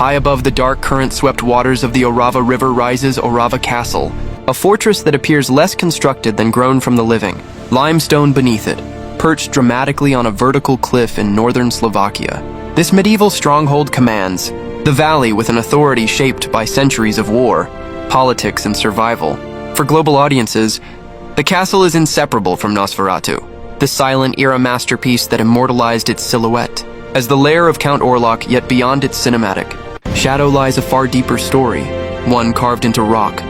High above the dark current-swept waters of the Orava River rises Orava Castle, a fortress that appears less constructed than grown from the living. Limestone beneath it, perched dramatically on a vertical cliff in northern Slovakia. This medieval stronghold commands the valley with an authority shaped by centuries of war, politics, and survival. For global audiences, the castle is inseparable from Nosferatu, the silent era masterpiece that immortalized its silhouette. As the lair of Count Orlok, yet beyond its cinematic shadow lies a far deeper story, one carved into rock,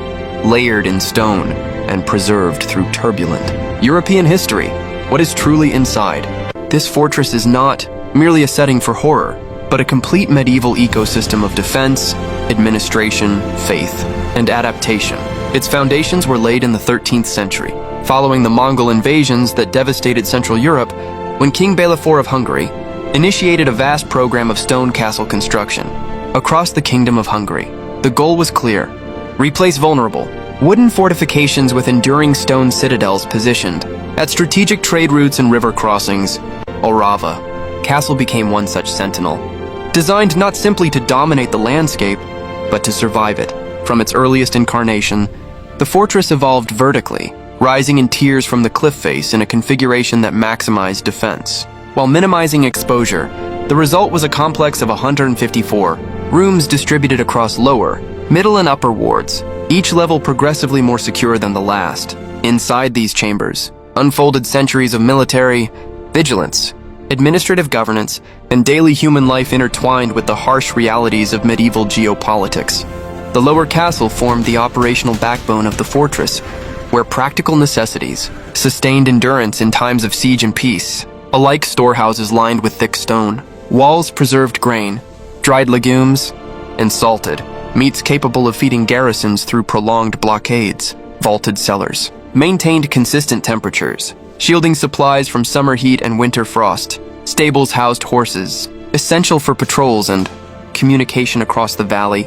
layered in stone, and preserved through turbulent European history. What is truly inside? This fortress is not merely a setting for horror, but a complete medieval ecosystem of defense, administration, faith, and adaptation. Its foundations were laid in the 13th century, following the Mongol invasions that devastated Central Europe, when King Belafor of Hungary initiated a vast program of stone castle construction across the Kingdom of Hungary. The goal was clear: replace vulnerable, wooden fortifications with enduring stone citadels positioned at strategic trade routes and river crossings. Orava Castle became one such sentinel, designed not simply to dominate the landscape, but to survive it. From its earliest incarnation, the fortress evolved vertically, rising in tiers from the cliff face in a configuration that maximized defense, while minimizing exposure. The result was a complex of 154 rooms distributed across lower, middle, and upper wards, each level progressively more secure than the last. Inside these chambers unfolded centuries of military vigilance, administrative governance, and daily human life intertwined with the harsh realities of medieval geopolitics. The lower castle formed the operational backbone of the fortress, where practical necessities sustained endurance in times of siege and peace. Alike storehouses lined with thick stone, walls preserved grain, dried legumes, and salted meats capable of feeding garrisons through prolonged blockades. Vaulted cellars maintained consistent temperatures, shielding supplies from summer heat and winter frost. Stables housed horses, essential for patrols and communication across the valley,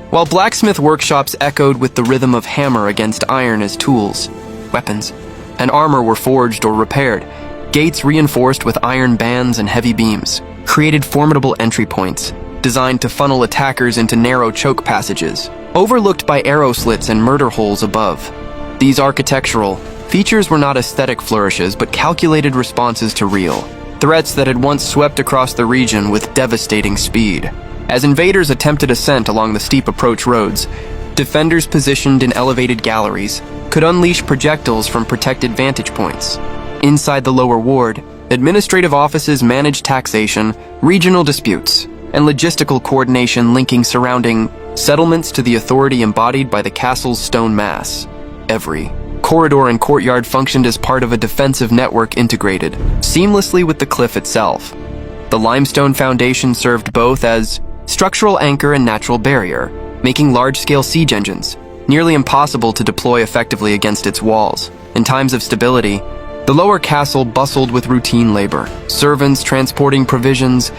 while blacksmith workshops echoed with the rhythm of hammer against iron as tools, weapons, and armor were forged or repaired. Gates reinforced with iron bands and heavy beams created formidable entry points, designed to funnel attackers into narrow choke passages, overlooked by arrow slits and murder holes above. These architectural features were not aesthetic flourishes, but calculated responses to real threats that had once swept across the region with devastating speed. As invaders attempted ascent along the steep approach roads, defenders positioned in elevated galleries could unleash projectiles from protected vantage points. Inside the lower ward, administrative offices managed taxation, regional disputes, and logistical coordination linking surrounding settlements to the authority embodied by the castle's stone mass. Every corridor and courtyard functioned as part of a defensive network integrated seamlessly with the cliff itself. The limestone foundation served both as structural anchor and natural barrier, making large-scale siege engines nearly impossible to deploy effectively against its walls. In times of stability, the lower castle bustled with routine labor, servants transporting provisions,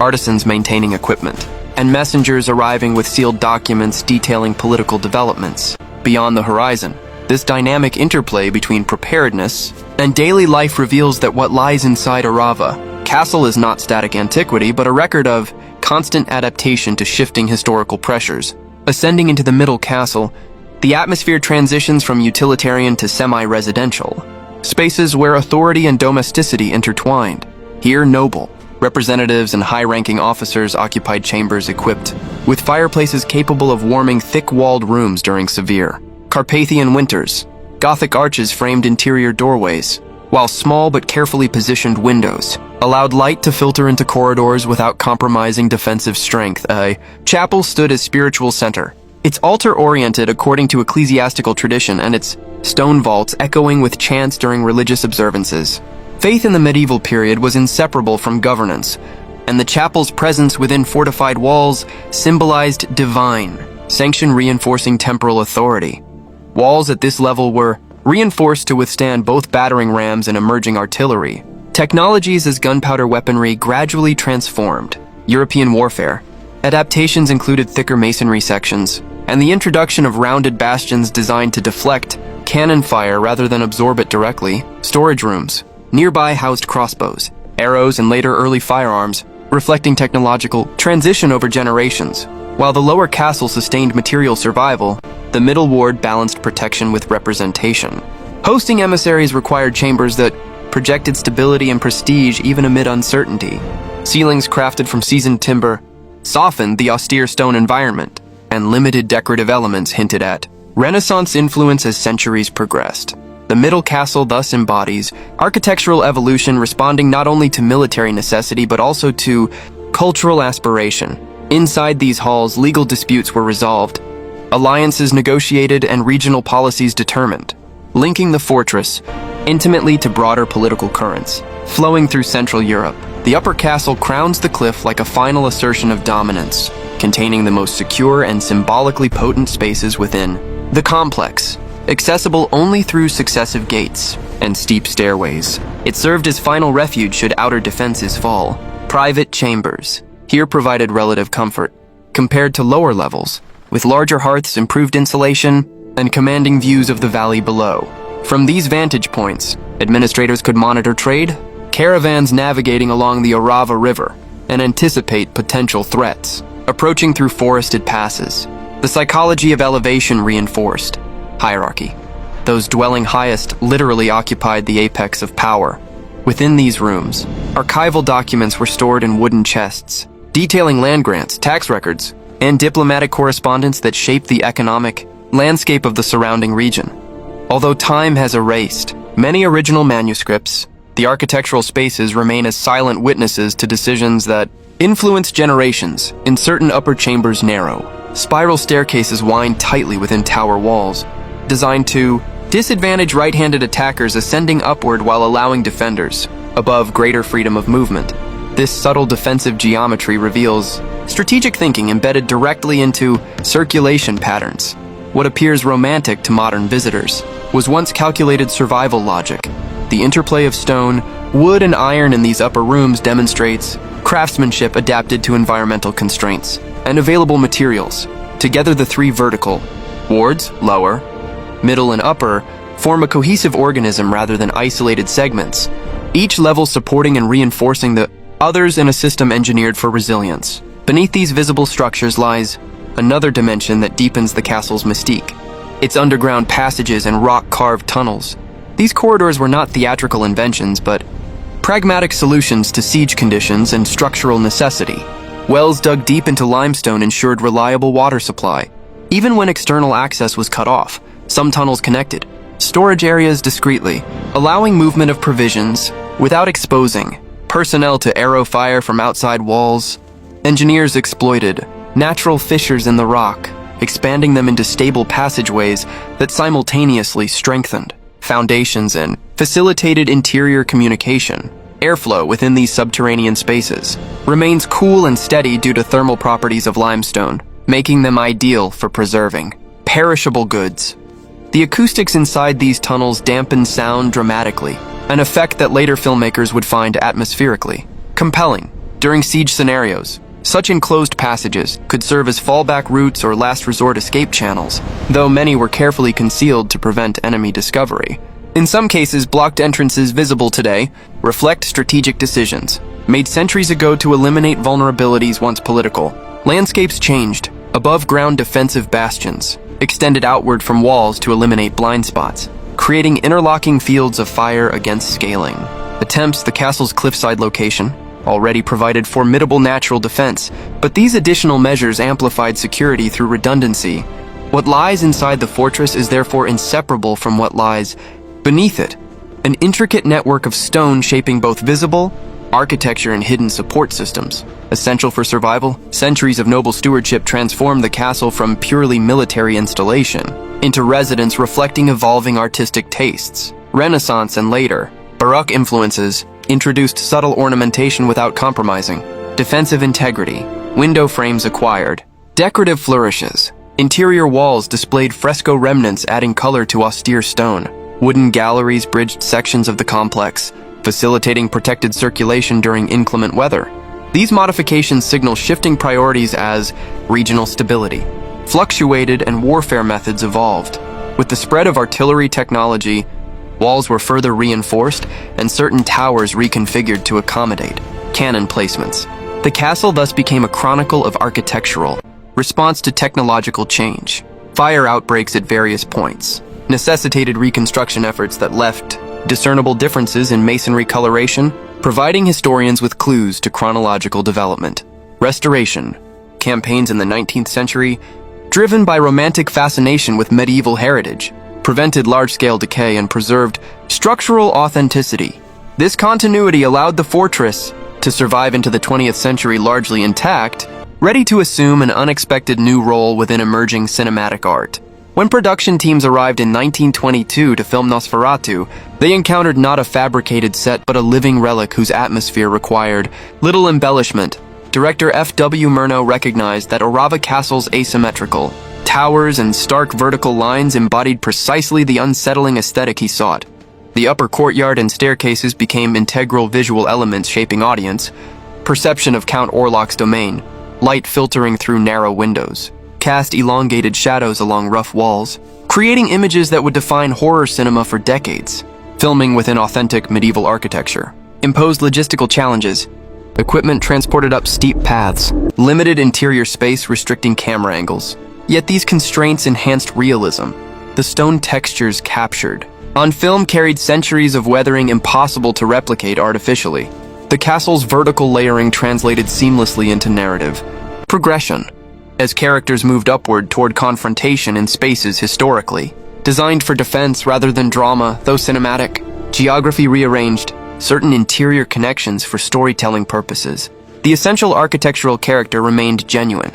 artisans maintaining equipment, and messengers arriving with sealed documents detailing political developments. Beyond the horizon, this dynamic interplay between preparedness and daily life reveals that what lies inside Orava Castle is not static antiquity, but a record of constant adaptation to shifting historical pressures. Ascending into the middle castle, the atmosphere transitions from utilitarian to semi-residential, spaces where authority and domesticity intertwined. Here, noble representatives and high-ranking officers occupied chambers equipped with fireplaces capable of warming thick-walled rooms during severe Carpathian winters. Gothic arches framed interior doorways, while small but carefully positioned windows allowed light to filter into corridors without compromising defensive strength. A chapel stood as spiritual center, its altar oriented according to ecclesiastical tradition and its stone vaults echoing with chants during religious observances. Faith in the medieval period was inseparable from governance, and the chapel's presence within fortified walls symbolized divine sanction reinforcing temporal authority. Walls at this level were reinforced to withstand both battering rams and emerging artillery. Technologies as gunpowder weaponry gradually transformed European warfare. Adaptations included thicker masonry sections and the introduction of rounded bastions designed to deflect cannon fire rather than absorb it directly. Storage rooms nearby housed crossbows, arrows, and later early firearms, reflecting technological transition over generations. While the lower castle sustained material survival, the middle ward balanced protection with representation. Hosting emissaries required chambers that projected stability and prestige even amid uncertainty. Ceilings crafted from seasoned timber softened the austere stone environment, and limited decorative elements hinted at Renaissance influence as centuries progressed. The middle castle thus embodies architectural evolution, responding not only to military necessity but also to cultural aspiration. Inside these halls, legal disputes were resolved, alliances negotiated, and regional policies determined, linking the fortress intimately to broader political currents. Flowing through Central Europe, the upper castle crowns the cliff like a final assertion of dominance, containing the most secure and symbolically potent spaces within the complex, accessible only through successive gates and steep stairways. It served as final refuge should outer defenses fall. Private chambers here provided relative comfort, compared to lower levels, with larger hearths, improved insulation, and commanding views of the valley below. From these vantage points, administrators could monitor trade, caravans navigating along the Orava River, and anticipate potential threats approaching through forested passes. The psychology of elevation reinforced hierarchy. Those dwelling highest literally occupied the apex of power. Within these rooms, archival documents were stored in wooden chests, detailing land grants, tax records, and diplomatic correspondence that shaped the economic landscape of the surrounding region. Although time has erased many original manuscripts, the architectural spaces remain as silent witnesses to decisions that influenced generations. In certain upper chambers, narrow, spiral staircases wind tightly within tower walls, designed to disadvantage right-handed attackers ascending upward while allowing defenders above greater freedom of movement. This subtle defensive geometry reveals strategic thinking embedded directly into circulation patterns. What appears romantic to modern visitors was once calculated survival logic. The interplay of stone, wood, and iron in these upper rooms demonstrates craftsmanship adapted to environmental constraints and available materials. Together, the three vertical wards, lower, middle, and upper, form a cohesive organism rather than isolated segments, each level supporting and reinforcing the others in a system engineered for resilience. Beneath these visible structures lies another dimension that deepens the castle's mystique: its underground passages and rock-carved tunnels. These corridors were not theatrical inventions, but pragmatic solutions to siege conditions and structural necessity. Wells dug deep into limestone ensured reliable water supply, even when external access was cut off. Some tunnels connected storage areas discreetly, allowing movement of provisions without exposing personnel to arrow fire from outside walls. Engineers exploited natural fissures in the rock, expanding them into stable passageways that simultaneously strengthened foundations and facilitated interior communication. Airflow within these subterranean spaces remains cool and steady due to thermal properties of limestone, making them ideal for preserving perishable goods. The acoustics inside these tunnels dampen sound dramatically, an effect that later filmmakers would find atmospherically compelling. During siege scenarios, such enclosed passages could serve as fallback routes or last resort escape channels, though many were carefully concealed to prevent enemy discovery. In some cases, blocked entrances visible today reflect strategic decisions made centuries ago to eliminate vulnerabilities once political. Landscapes changed. Above-ground defensive bastions extended outward from walls to eliminate blind spots, creating interlocking fields of fire against scaling. The castle's cliffside location already provided formidable natural defense, but these additional measures amplified security through redundancy. What lies inside the fortress is therefore inseparable from what lies beneath it, an intricate network of stone shaping both visible architecture and hidden support systems. Essential for survival, centuries of noble stewardship transformed the castle from purely military installation into residence reflecting evolving artistic tastes. Renaissance and later, Baroque influences introduced subtle ornamentation without compromising defensive integrity. Window frames acquired decorative flourishes. Interior walls displayed fresco remnants adding color to austere stone. Wooden galleries bridged sections of the complex, facilitating protected circulation during inclement weather. These modifications signal shifting priorities as regional stability fluctuated and warfare methods evolved. With the spread of artillery technology, walls were further reinforced and certain towers reconfigured to accommodate cannon placements. The castle thus became a chronicle of architectural response to technological change. Fire outbreaks at various points necessitated reconstruction efforts that left discernible differences in masonry coloration, providing historians with clues to chronological development. Restoration campaigns in the 19th century, driven by romantic fascination with medieval heritage, prevented large-scale decay and preserved structural authenticity. This continuity allowed the fortress to survive into the 20th century largely intact, ready to assume an unexpected new role within emerging cinematic art. When production teams arrived in 1922 to film Nosferatu, they encountered not a fabricated set but a living relic whose atmosphere required little embellishment. Director F.W. Murnau recognized that Orava Castle's asymmetrical towers and stark vertical lines embodied precisely the unsettling aesthetic he sought. The upper courtyard and staircases became integral visual elements shaping audience perception of Count Orlok's domain. Light filtering through narrow windows cast elongated shadows along rough walls, creating images that would define horror cinema for decades. Filming within authentic medieval architecture imposed logistical challenges. Equipment transported up steep paths, limited interior space restricting camera angles. Yet these constraints enhanced realism. The stone textures captured on film carried centuries of weathering impossible to replicate artificially. The castle's vertical layering translated seamlessly into narrative progression, as characters moved upward toward confrontation in spaces historically designed for defense rather than drama, though cinematic. Geography rearranged certain interior connections for storytelling purposes. The essential architectural character remained genuine.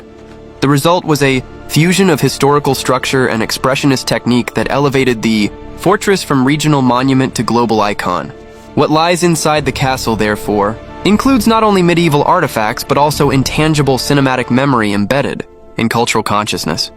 The result was a fusion of historical structure and expressionist technique that elevated the fortress from regional monument to global icon. What lies inside the castle, therefore, includes not only medieval artifacts but also intangible cinematic memory embedded in cultural consciousness.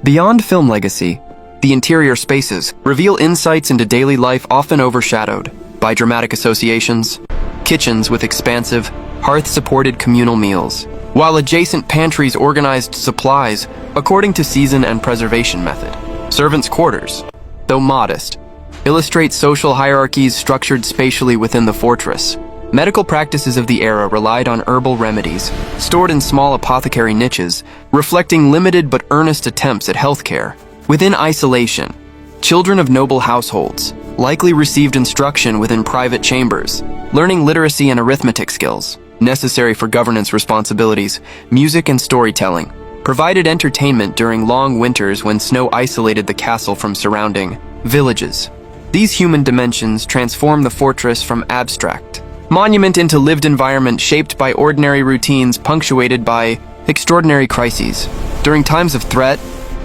Beyond film legacy, the interior spaces reveal insights into daily life often overshadowed by dramatic associations, kitchens with expansive, hearth-supported communal meals, while adjacent pantries organized supplies according to season and preservation method. Servants' quarters, though modest, illustrate social hierarchies structured spatially within the fortress. Medical practices of the era relied on herbal remedies, stored in small apothecary niches, reflecting limited but earnest attempts at healthcare. Within isolation, children of noble households likely received instruction within private chambers, learning literacy and arithmetic skills necessary for governance responsibilities. Music and storytelling provided entertainment during long winters when snow isolated the castle from surrounding villages. These human dimensions transform the fortress from abstract monument into lived environment shaped by ordinary routines punctuated by extraordinary crises. During times of threat,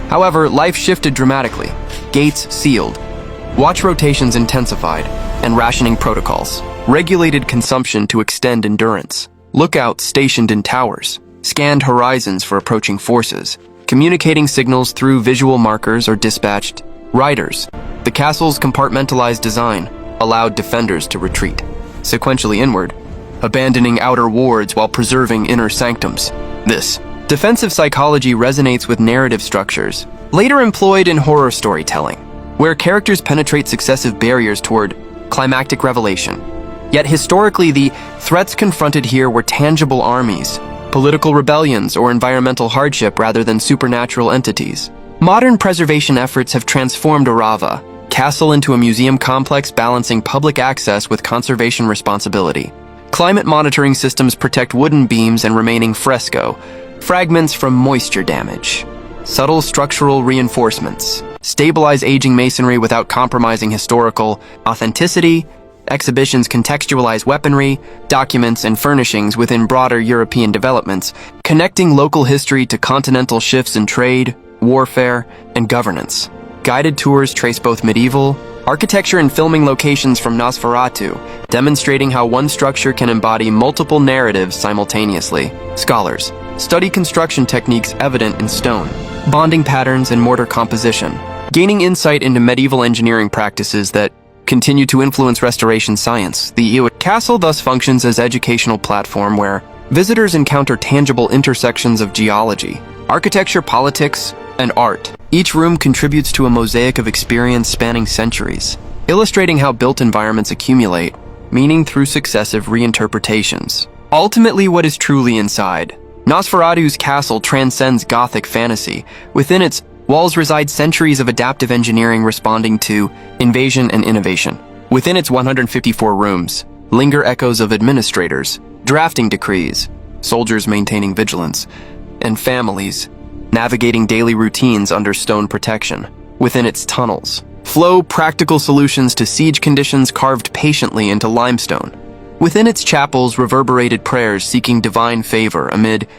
however, life shifted dramatically. Gates sealed, watch rotations intensified, and rationing protocols regulated consumption to extend endurance. Lookouts stationed in towers scanned horizons for approaching forces, communicating signals through visual markers or dispatched riders. The castle's compartmentalized design allowed defenders to retreat sequentially inward, abandoning outer wards while preserving inner sanctums. This defensive psychology resonates with narrative structures later employed in horror storytelling, where characters penetrate successive barriers toward climactic revelation. Yet historically, the threats confronted here were tangible armies, political rebellions, or environmental hardship rather than supernatural entities. Modern preservation efforts have transformed Orava Castle into a museum complex balancing public access with conservation responsibility. Climate monitoring systems protect wooden beams and remaining fresco fragments from moisture damage. Subtle structural reinforcements stabilize aging masonry without compromising historical authenticity. Exhibitions contextualize weaponry, documents, and furnishings within broader European developments, connecting local history to continental shifts in trade, warfare, and governance. Guided tours trace both medieval architecture and filming locations from Nosferatu, demonstrating how one structure can embody multiple narratives simultaneously. Scholars study construction techniques evident in stone, bonding patterns, and mortar composition, gaining insight into medieval engineering practices that continue to influence restoration science. The castle thus functions as an educational platform where visitors encounter tangible intersections of geology, architecture, politics, and art. Each room contributes to a mosaic of experience spanning centuries, illustrating how built environments accumulate meaning through successive reinterpretations. Ultimately, what is truly inside Nosferatu's castle transcends Gothic fantasy. Within its walls reside centuries of adaptive engineering responding to invasion and innovation. Within its 154 rooms linger echoes of administrators, drafting decrees, soldiers maintaining vigilance, and families navigating daily routines under stone protection. Within its tunnels flow practical solutions to siege conditions carved patiently into limestone. Within its chapels reverberated prayers seeking divine favor amid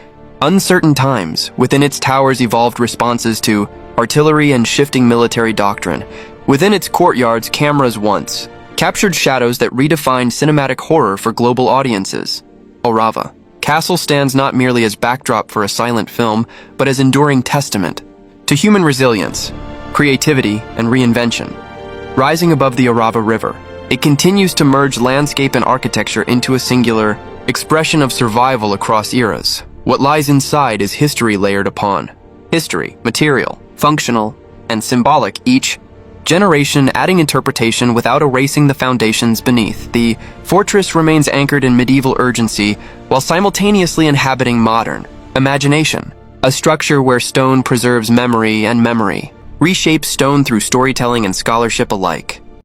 uncertain times. Within its towers evolved responses to artillery and shifting military doctrine. Within its courtyards, cameras once captured shadows that redefined cinematic horror for global audiences. Orava Castle stands not merely as backdrop for a silent film, but as enduring testament to human resilience, creativity, and reinvention. Rising above the Orava River, it continues to merge landscape and architecture into a singular expression of survival across eras. What lies inside is history layered upon history, material, functional, and symbolic, each generation adding interpretation without erasing the foundations beneath. The fortress remains anchored in medieval urgency while simultaneously inhabiting modern imagination, a structure where stone preserves memory and memory reshapes stone through storytelling and scholarship alike.